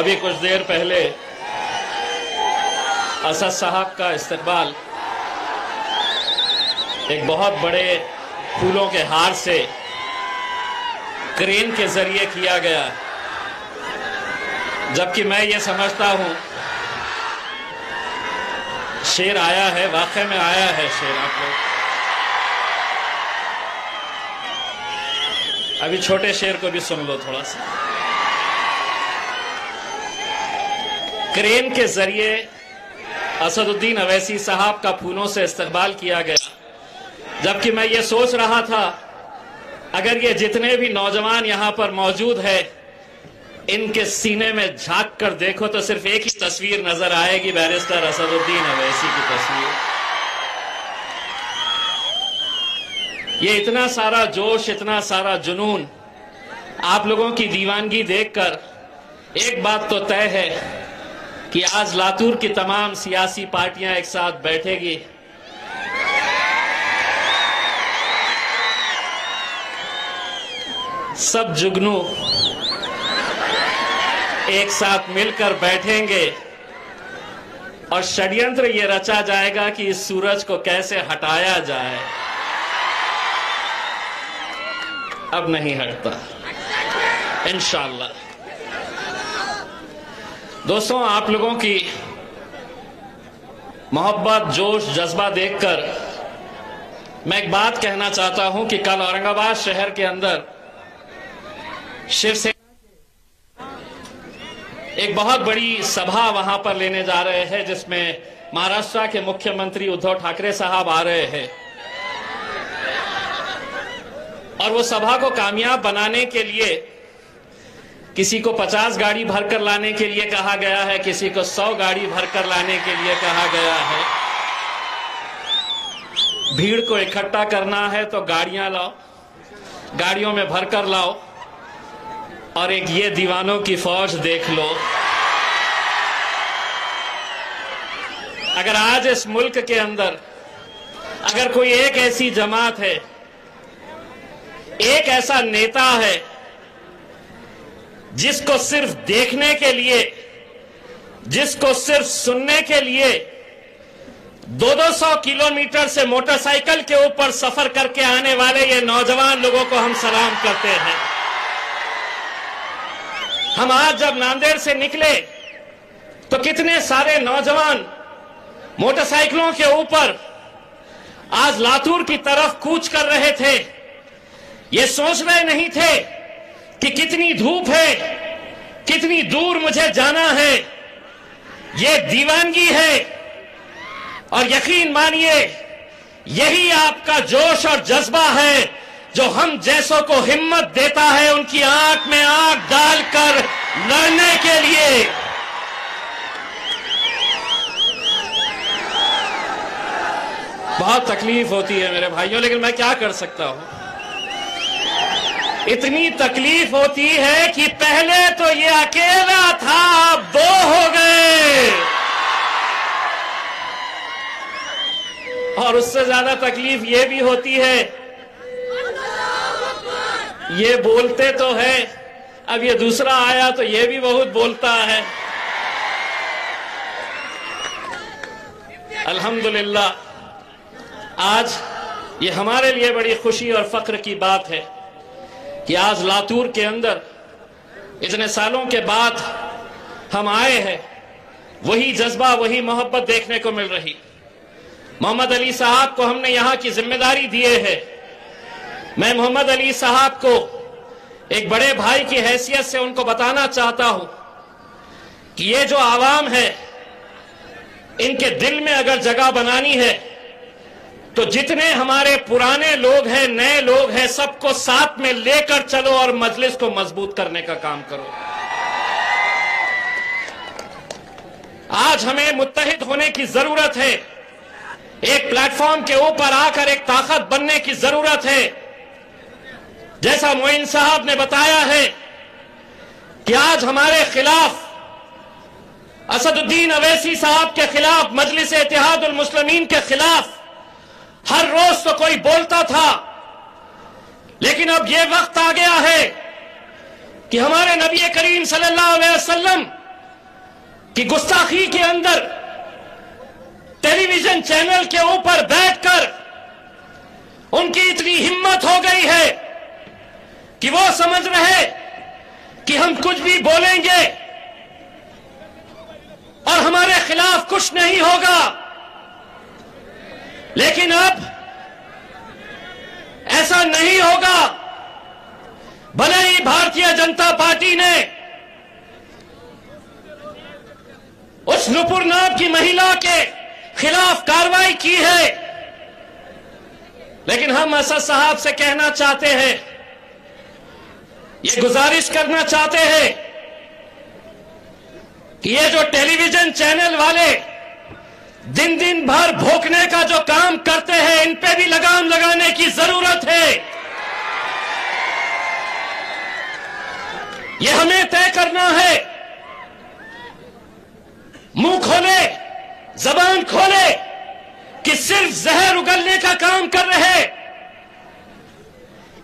अभी कुछ देर पहले असद साहब का इस्तकबाल एक बहुत बड़े फूलों के हार से क्रेन के जरिए किया गया, जबकि मैं ये समझता हूं शेर आया है, वाकई में आया है शेर। आप लोग अभी छोटे शेर को भी सुन लो थोड़ा सा। क्रेन के जरिए असदुद्दीन अवैसी साहब का फूलों से इस्तकबाल किया गया, जबकि मैं ये सोच रहा था अगर ये जितने भी नौजवान यहां पर मौजूद है इनके सीने में झांक कर देखो तो सिर्फ एक ही तस्वीर नजर आएगी, बैरिस्टर असदुद्दीन अवैसी की तस्वीर। ये इतना सारा जोश, इतना सारा जुनून, आप लोगों की दीवानगी देखकर एक बात तो तय है कि आज लातूर की तमाम सियासी पार्टियां एक साथ बैठेगी, सब जुगनू एक साथ मिलकर बैठेंगे और षड्यंत्र ये रचा जाएगा कि इस सूरज को कैसे हटाया जाए। अब नहीं हटता इंशाअल्लाह। दोस्तों, आप लोगों की मोहब्बत, जोश, जज्बा देखकर मैं एक बात कहना चाहता हूं कि कल औरंगाबाद शहर के अंदर शिवसेना एक बहुत बड़ी सभा वहां पर लेने जा रहे हैं, जिसमें महाराष्ट्र के मुख्यमंत्री उद्धव ठाकरे साहब आ रहे हैं और वो सभा को कामयाब बनाने के लिए किसी को 50 गाड़ी भरकर लाने के लिए कहा गया है, किसी को 100 गाड़ी भरकर लाने के लिए कहा गया है। भीड़ को इकट्ठा करना है तो गाड़ियां लाओ, गाड़ियों में भरकर लाओ और एक ये दीवानों की फौज देख लो। अगर आज इस मुल्क के अंदर अगर कोई एक ऐसी जमात है, एक ऐसा नेता है जिसको सिर्फ देखने के लिए, जिसको सिर्फ सुनने के लिए 200 किलोमीटर से मोटरसाइकिल के ऊपर सफर करके आने वाले ये नौजवान लोगों को हम सलाम करते हैं। हम आज जब नांदेड़ से निकले तो कितने सारे नौजवान मोटरसाइकिलों के ऊपर आज लातूर की तरफ कूच कर रहे थे। ये सोच रहे नहीं थे कि कितनी धूप है, कितनी दूर मुझे जाना है। ये दीवानगी है और यकीन मानिए यही आपका जोश और जज्बा है जो हम जैसों को हिम्मत देता है उनकी आंख में आंख डालकर लड़ने के लिए। बहुत तकलीफ होती है मेरे भाइयों, लेकिन मैं क्या कर सकता हूं। इतनी तकलीफ होती है कि पहले तो ये अकेला था, अब 2 हो गए, और उससे ज्यादा तकलीफ ये भी होती है, ये बोलते तो है, अब ये दूसरा आया तो ये भी बहुत बोलता है। अल्हम्दुलिल्लाह, आज ये हमारे लिए बड़ी खुशी और फख्र की बात है कि आज लातूर के अंदर इतने सालों के बाद हम आए हैं, वही जज्बा, वही मोहब्बत देखने को मिल रही। मोहम्मद अली साहब को हमने यहां की जिम्मेदारी दिए है। मैं मोहम्मद अली साहब को एक बड़े भाई की हैसियत से उनको बताना चाहता हूं कि ये जो आवाम है, इनके दिल में अगर जगह बनानी है तो जितने हमारे पुराने लोग हैं, नए लोग हैं, सबको साथ में लेकर चलो और मजलिस को मजबूत करने का काम करो। आज हमें मुत्तहिद होने की जरूरत है, एक प्लेटफॉर्म के ऊपर आकर एक ताकत बनने की जरूरत है। जैसा मोइन साहब ने बताया है कि आज हमारे खिलाफ, असदुद्दीन अवैसी साहब के खिलाफ, मजलिस इत्तेहादुल मुस्लिमीन के खिलाफ हर रोज तो कोई बोलता था, लेकिन अब यह वक्त आ गया है कि हमारे नबी करीम सल्लल्लाहु अलैहि वसल्लम कि गुस्ताखी के अंदर टेलीविजन चैनल के ऊपर बैठकर उनकी इतनी हिम्मत हो गई है कि वो समझ रहे कि हम कुछ भी बोलेंगे और हमारे खिलाफ कुछ नहीं होगा। लेकिन अब ऐसा नहीं होगा। भले ही भारतीय जनता पार्टी ने उस नुपुर नाम की महिला के खिलाफ कार्रवाई की है, लेकिन हम असद साहब से कहना चाहते हैं, ये गुजारिश करना चाहते हैं कि ये जो टेलीविजन चैनल वाले दिन दिन भर भोंकने का जो काम करते हैं, इन पे भी लगाम लगाने की जरूरत है। ये हमें तय करना है। मुंह खोले, जबान खोले कि सिर्फ जहर उगलने का काम कर रहे।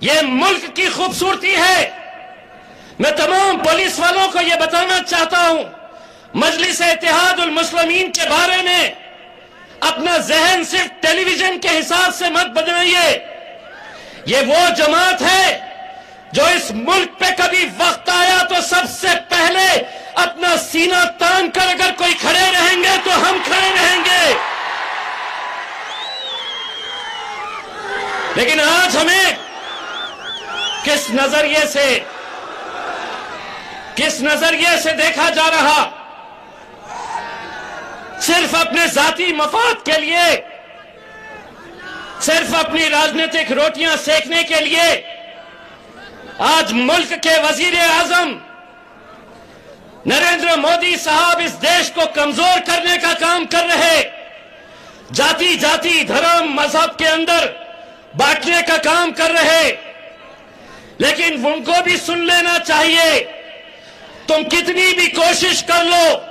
ये मुल्क की खूबसूरती है। मैं तमाम पुलिस वालों को यह बताना चाहता हूं, मजलिस इत्तेहादुल मुस्लिमीन के बारे में अपना जहन सिर्फ टेलीविजन के हिसाब से मत बनाइए। ये वो जमात है जो इस मुल्क पे कभी वक्त आया तो सबसे पहले अपना सीना तान कर अगर कोई खड़े रहेंगे तो हम खड़े रहेंगे। लेकिन आज हमें किस नजरिए से देखा जा रहा, सिर्फ अपने जाती मफाद के लिए, सिर्फ अपनी राजनीतिक रोटियां सेकने के लिए आज मुल्क के वजीर आजम नरेंद्र मोदी साहब इस देश को कमजोर करने का काम कर रहे, जाति जाति धर्म मजहब के अंदर बांटने का काम कर रहे। लेकिन उनको भी सुन लेना चाहिए, तुम कितनी भी कोशिश कर लो,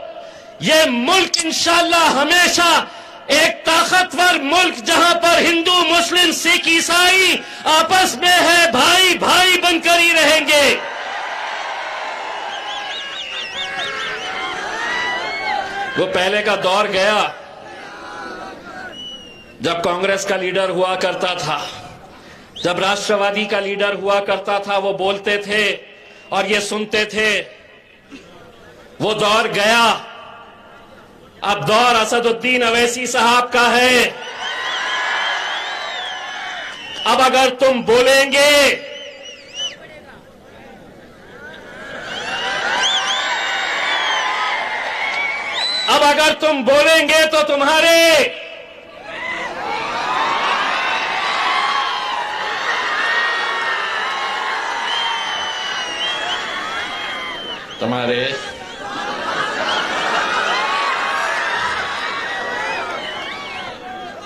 ये मुल्क इंशाअल्लाह हमेशा एक ताकतवर मुल्क, जहां पर हिंदू मुस्लिम सिख ईसाई आपस में है, भाई भाई बनकर ही रहेंगे। वो पहले का दौर गया जब कांग्रेस का लीडर हुआ करता था, जब राष्ट्रवादी का लीडर हुआ करता था, वो बोलते थे और ये सुनते थे। वो दौर गया। अब दौर असदुद्दीन अवैसी साहब का है। अब अगर तुम बोलेंगे, अब अगर तुम बोलेंगे तो तुम्हारे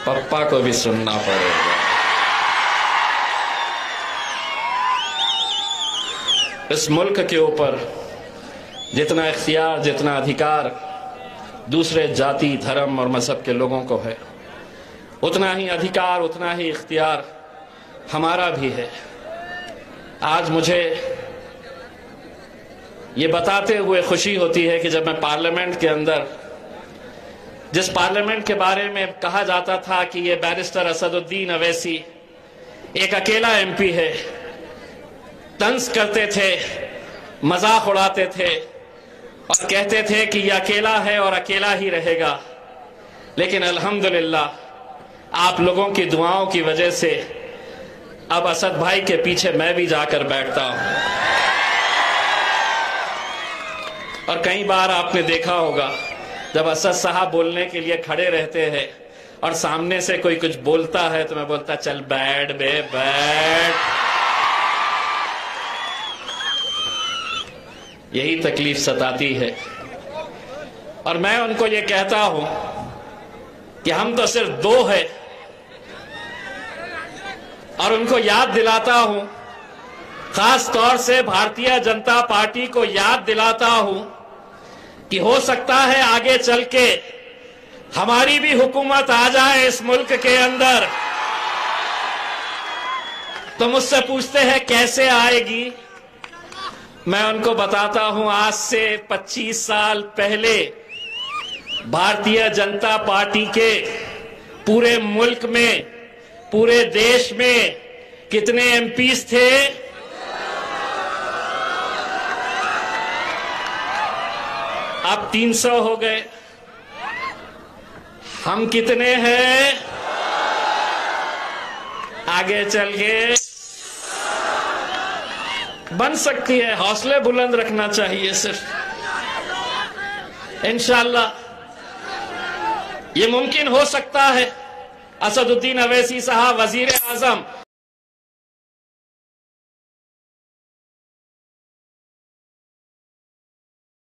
पप्पा को भी सुनना पड़ेगा। इस मुल्क के ऊपर जितना इख्तियार, जितना अधिकार दूसरे जाति धर्म और मजहब के लोगों को है, उतना ही अधिकार, उतना ही इख्तियार हमारा भी है। आज मुझे ये बताते हुए खुशी होती है कि जब मैं पार्लियामेंट के अंदर, जिस पार्लियामेंट के बारे में कहा जाता था कि ये बैरिस्टर असदुद्दीन अवैसी एक अकेला एमपी है, तंज करते थे, मजाक उड़ाते थे और कहते थे कि ये अकेला है और अकेला ही रहेगा। लेकिन अल्हम्दुलिल्लाह आप लोगों की दुआओं की वजह से अब असद भाई के पीछे मैं भी जाकर बैठता हूं। और कई बार आपने देखा होगा जब असद साहब बोलने के लिए खड़े रहते हैं और सामने से कोई कुछ बोलता है तो मैं बोलता, चल बैठ बे बैठ। यही तकलीफ सताती है। और मैं उनको ये कहता हूं कि हम तो सिर्फ दो हैं, और उनको याद दिलाता हूं, खास तौर से भारतीय जनता पार्टी को याद दिलाता हूं कि हो सकता है आगे चल के हमारी भी हुकूमत आ जाए इस मुल्क के अंदर। तो मुझसे पूछते हैं कैसे आएगी। मैं उनको बताता हूं, आज से 25 साल पहले भारतीय जनता पार्टी के पूरे मुल्क में, पूरे देश में कितने एमपीज थे? अब 300 हो गए। हम कितने हैं? आगे चल के बन सकती है। हौसले बुलंद रखना चाहिए सिर्फ। इंशाअल्लाह ये मुमकिन हो सकता है। असदुद्दीन अवैसी साहब वजीर आजम